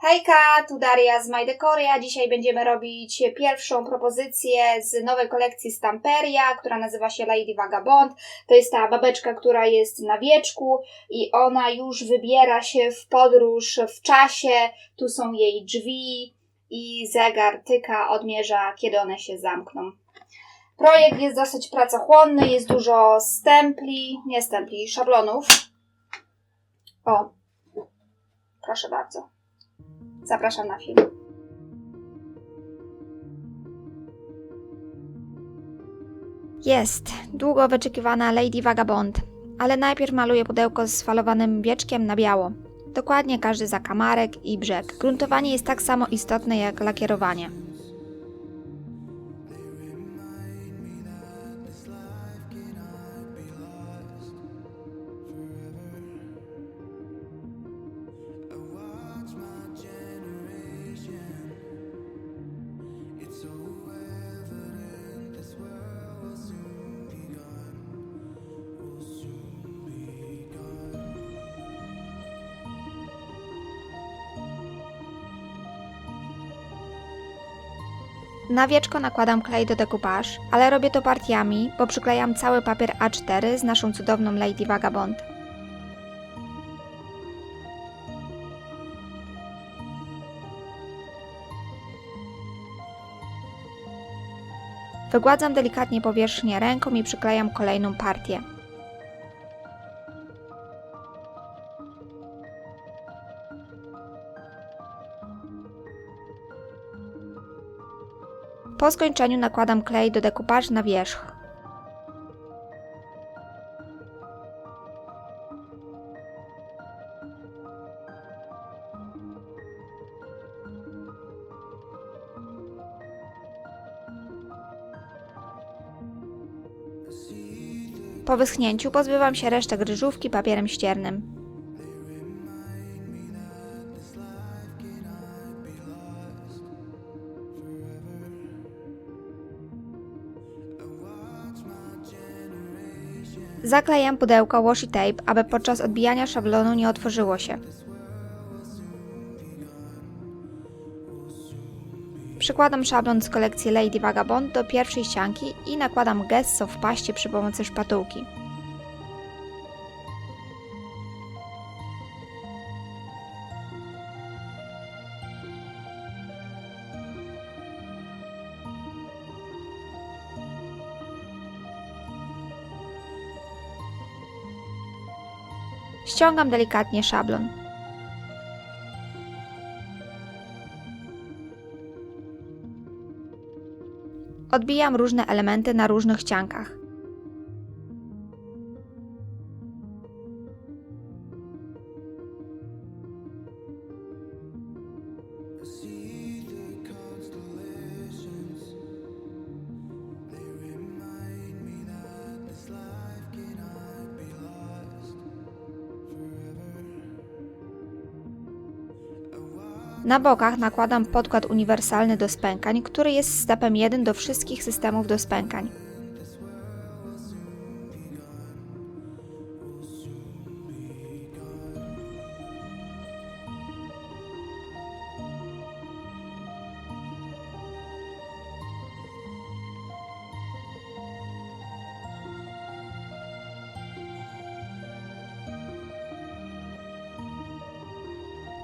Hejka, tu Daria z My Decoria. Dzisiaj będziemy robić pierwszą propozycję z nowej kolekcji Stamperia, która nazywa się Lady Vagabond. To jest ta babeczka, która jest na wieczku i ona już wybiera się w podróż w czasie. Tu są jej drzwi i zegar tyka, odmierza, kiedy one się zamkną. Projekt jest dosyć pracochłonny, jest dużo szablonów. O, proszę bardzo. Zapraszam na film. Jest długo wyczekiwana Lady Vagabond, ale najpierw maluję pudełko z falowanym wieczkiem na biało. Dokładnie każdy zakamarek i brzeg. Gruntowanie jest tak samo istotne jak lakierowanie. Na wieczko nakładam klej do decoupage, ale robię to partiami, bo przyklejam cały papier A4 z naszą cudowną Lady Vagabond. Wygładzam delikatnie powierzchnię ręką i przyklejam kolejną partię. Po skończeniu nakładam klej do decoupage na wierzch. Po wyschnięciu pozbywam się resztek ryżówki papierem ściernym. Zaklejam pudełko washi tape, aby podczas odbijania szablonu nie otworzyło się. Przykładam szablon z kolekcji Lady Vagabond do pierwszej ścianki i nakładam gesso w paście przy pomocy szpatułki. Ściągam delikatnie szablon. Odbijam różne elementy na różnych ściankach. Na bokach nakładam podkład uniwersalny do spękań, który jest stepem 1 do wszystkich systemów do spękań.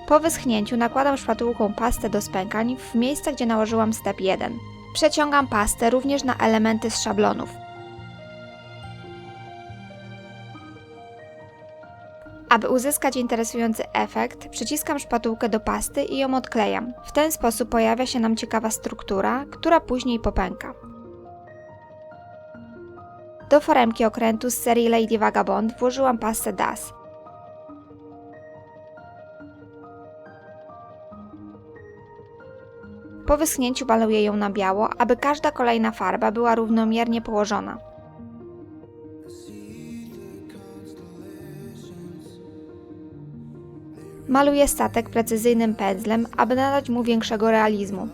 Po wyschnięciu nakładam szpatułką pastę do spękań w miejsca, gdzie nałożyłam step 1. Przeciągam pastę również na elementy z szablonów. Aby uzyskać interesujący efekt, przyciskam szpatułkę do pasty i ją odklejam. W ten sposób pojawia się nam ciekawa struktura, która później popęka. Do foremki okrętu z serii Lady Vagabond włożyłam pastę DAS. Po wyschnięciu maluję ją na biało, aby każda kolejna farba była równomiernie położona. Maluję statek precyzyjnym pędzlem, aby nadać mu większego realizmu.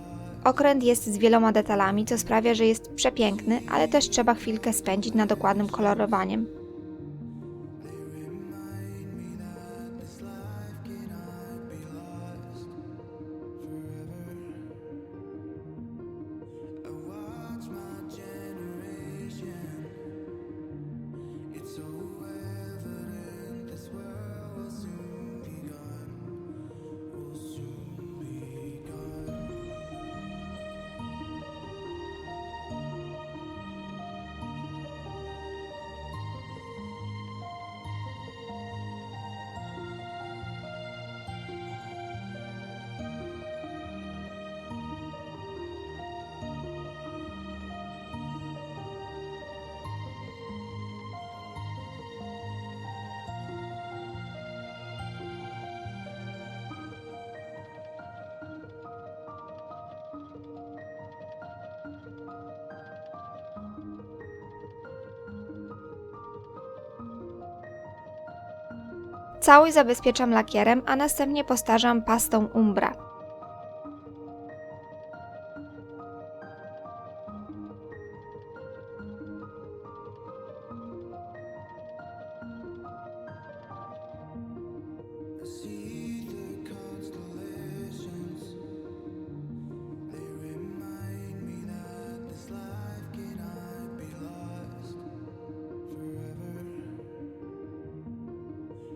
Okręt jest z wieloma detalami, co sprawia, że jest przepiękny, ale też trzeba chwilkę spędzić nad dokładnym kolorowaniem. Całość zabezpieczam lakierem, a następnie postarzam pastą Umbra.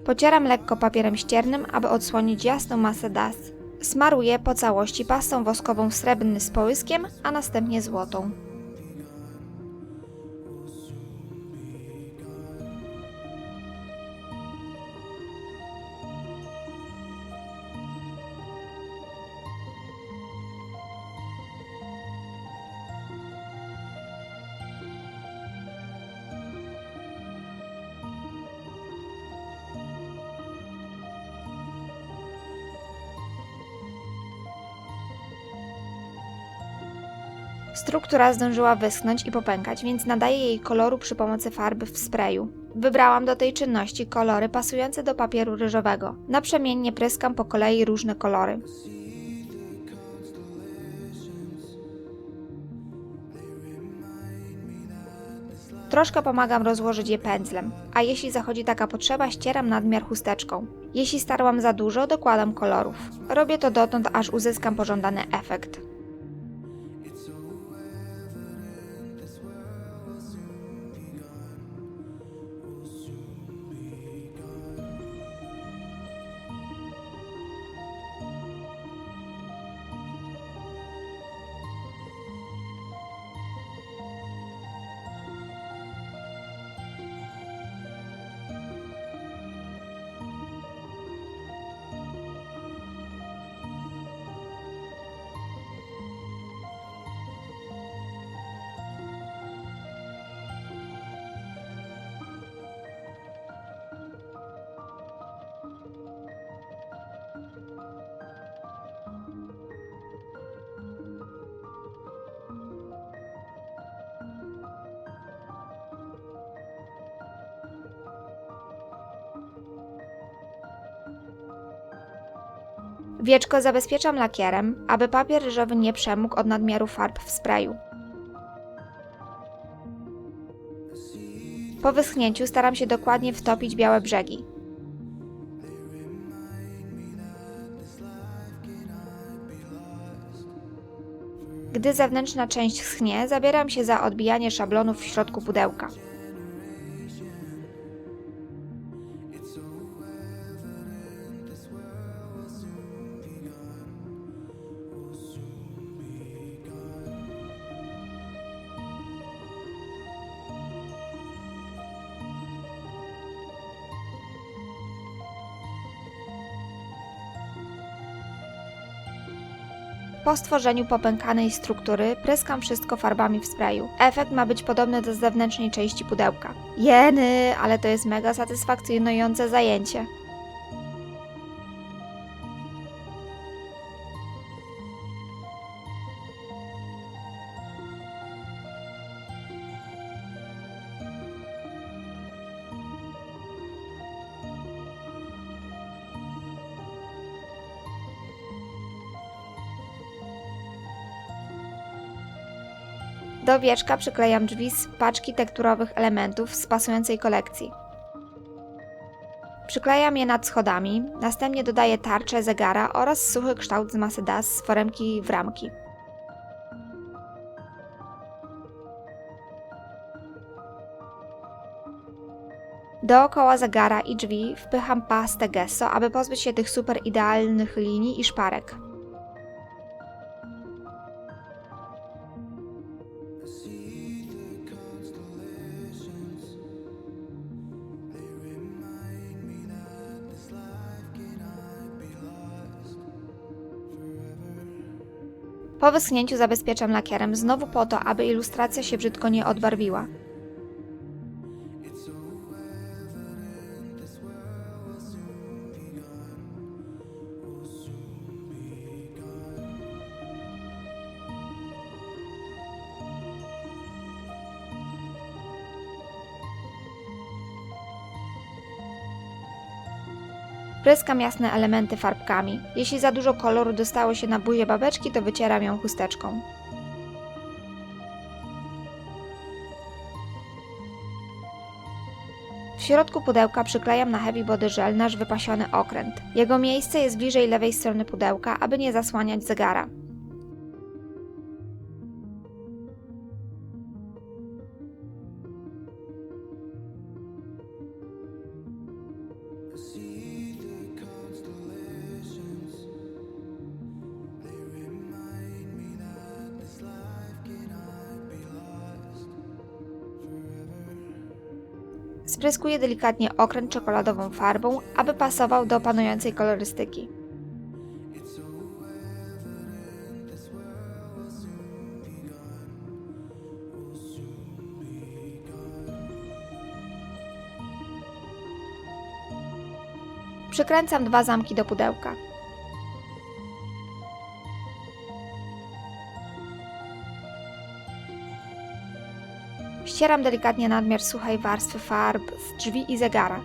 Pocieram lekko papierem ściernym, aby odsłonić jasną masę DAS. Smaruję po całości pastą woskową srebrny z połyskiem, a następnie złotą. Struktura zdążyła wyschnąć i popękać, więc nadaję jej koloru przy pomocy farby w sprayu. Wybrałam do tej czynności kolory pasujące do papieru ryżowego. Naprzemiennie pryskam po kolei różne kolory. Troszkę pomagam rozłożyć je pędzlem, a jeśli zachodzi taka potrzeba, ścieram nadmiar chusteczką. Jeśli starłam za dużo, dokładam kolorów. Robię to dotąd, aż uzyskam pożądany efekt. Wieczko zabezpieczam lakierem, aby papier ryżowy nie przemógł od nadmiaru farb w sprayu. Po wyschnięciu staram się dokładnie wtopić białe brzegi. Gdy zewnętrzna część schnie, zabieram się za odbijanie szablonów w środku pudełka. Po stworzeniu popękanej struktury pryskam wszystko farbami w sprayu. Efekt ma być podobny do zewnętrznej części pudełka. Jeny, ale to jest mega satysfakcjonujące zajęcie. Do wieczka przyklejam drzwi z paczki tekturowych elementów z pasującej kolekcji. Przyklejam je nad schodami, następnie dodaję tarczę zegara oraz suchy kształt z masy DAS z foremki w ramki. Dookoła zegara i drzwi wpycham pastę gesso, aby pozbyć się tych super idealnych linii i szparek. Po wyschnięciu zabezpieczam lakierem, znowu po to, aby ilustracja się brzydko nie odbarwiła. Pryskam jasne elementy farbkami. Jeśli za dużo koloru dostało się na buzię babeczki, to wycieram ją chusteczką. W środku pudełka przyklejam na Heavy Body Gel nasz wypasiony okręt. Jego miejsce jest bliżej lewej strony pudełka, aby nie zasłaniać zegara. Spryskuję delikatnie okręt czekoladową farbą, aby pasował do panującej kolorystyki. Przykręcam 2 zamki do pudełka. Ścieram delikatnie nadmiar suchej warstwy farb z drzwi i zegara.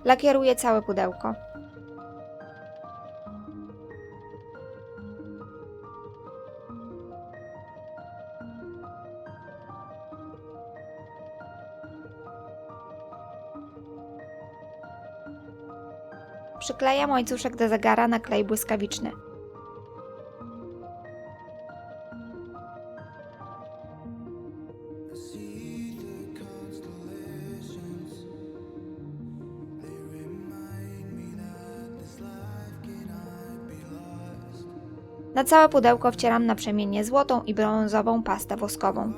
Lakieruję całe pudełko. Przyklejam łańcuszek do zegara na klej błyskawiczny. Na całe pudełko wcieram naprzemiennie złotą i brązową pastę woskową.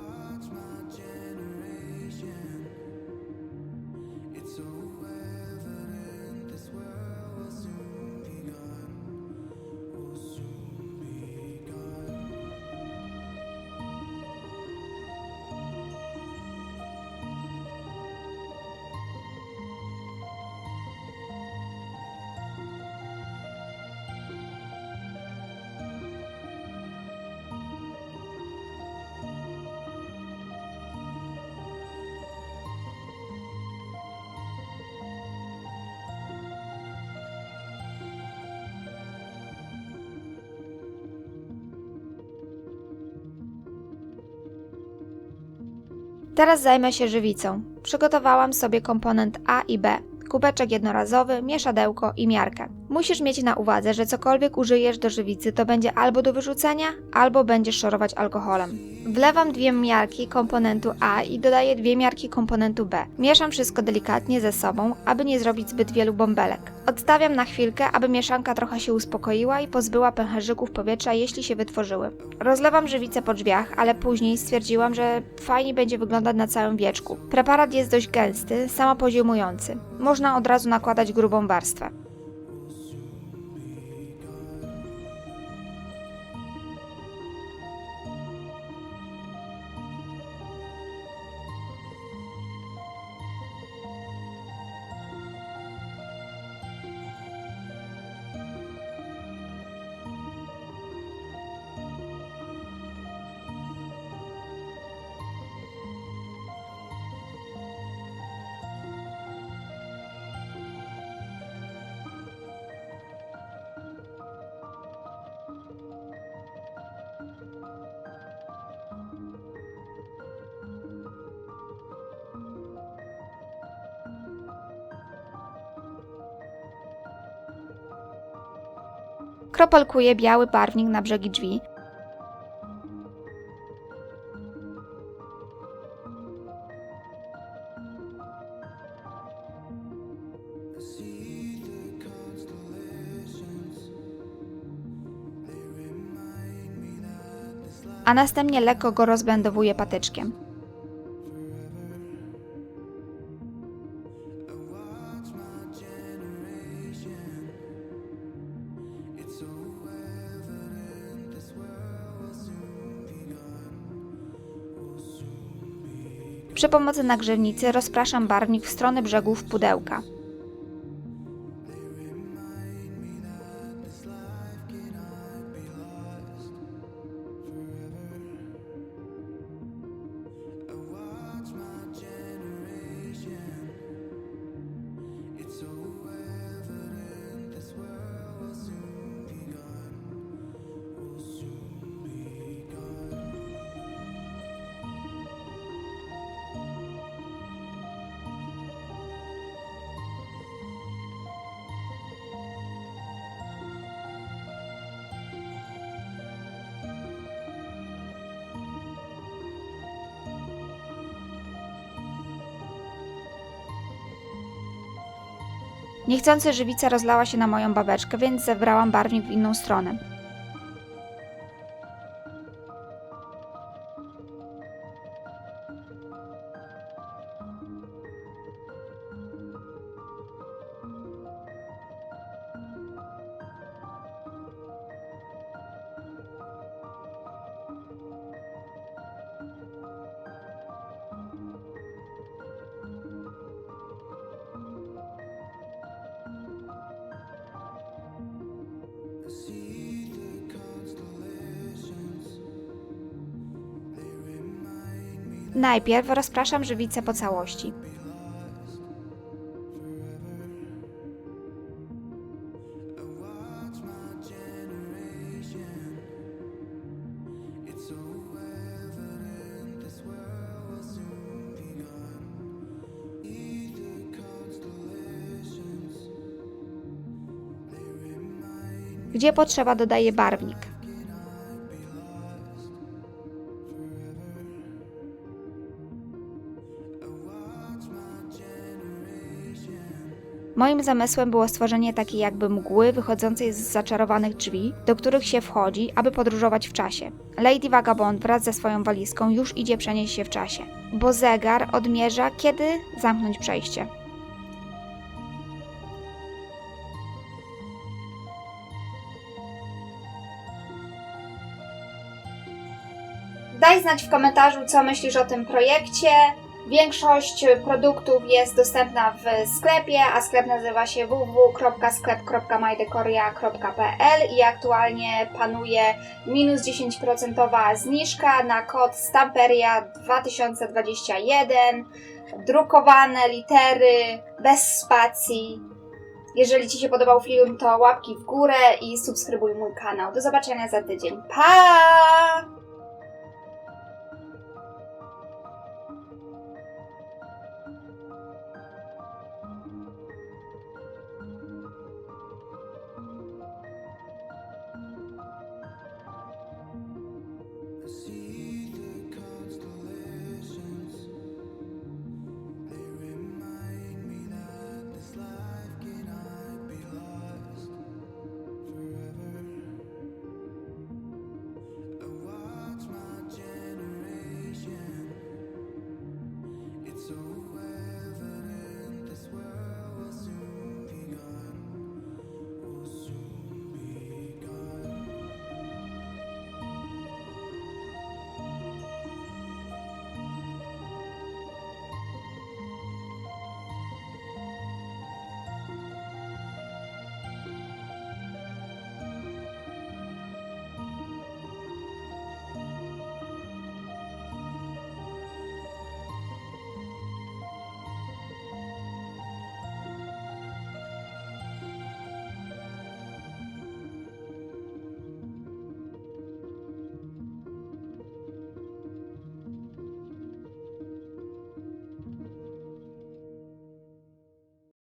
Teraz zajmę się żywicą. Przygotowałam sobie komponent A i B, kubeczek jednorazowy, mieszadełko i miarkę. Musisz mieć na uwadze, że cokolwiek użyjesz do żywicy, to będzie albo do wyrzucenia, albo będziesz szorować alkoholem. Wlewam 2 miarki komponentu A i dodaję 2 miarki komponentu B. Mieszam wszystko delikatnie ze sobą, aby nie zrobić zbyt wielu bąbelek. Odstawiam na chwilkę, aby mieszanka trochę się uspokoiła i pozbyła pęcherzyków powietrza, jeśli się wytworzyły. Rozlewam żywicę po drzwiach, ale później stwierdziłam, że fajnie będzie wyglądać na całym wieczku. Preparat jest dość gęsty, samopoziomujący. Można od razu nakładać grubą warstwę. Kropelkuję biały barwnik na brzegi drzwi. A następnie lekko go rozblendowuję patyczkiem. Przy pomocy nagrzewnicy rozpraszam barwnik w stronę brzegów pudełka. Niechcący żywica rozlała się na moją babeczkę, więc zebrałam barwnik w inną stronę. Najpierw rozpraszam żywicę po całości. Gdzie potrzeba, dodaję barwnik. Moim zamysłem było stworzenie takiej jakby mgły wychodzącej z zaczarowanych drzwi, do których się wchodzi, aby podróżować w czasie. Lady Vagabond wraz ze swoją walizką już idzie przenieść się w czasie, bo zegar odmierza, kiedy zamknąć przejście. Daj znać w komentarzu, co myślisz o tym projekcie. Większość produktów jest dostępna w sklepie, a sklep nazywa się www.sklep.mydecoria.pl i aktualnie panuje minus 10% zniżka na kod Stamperia 2021, drukowane litery, bez spacji. Jeżeli Ci się podobał film, to łapki w górę i subskrybuj mój kanał. Do zobaczenia za tydzień. Pa!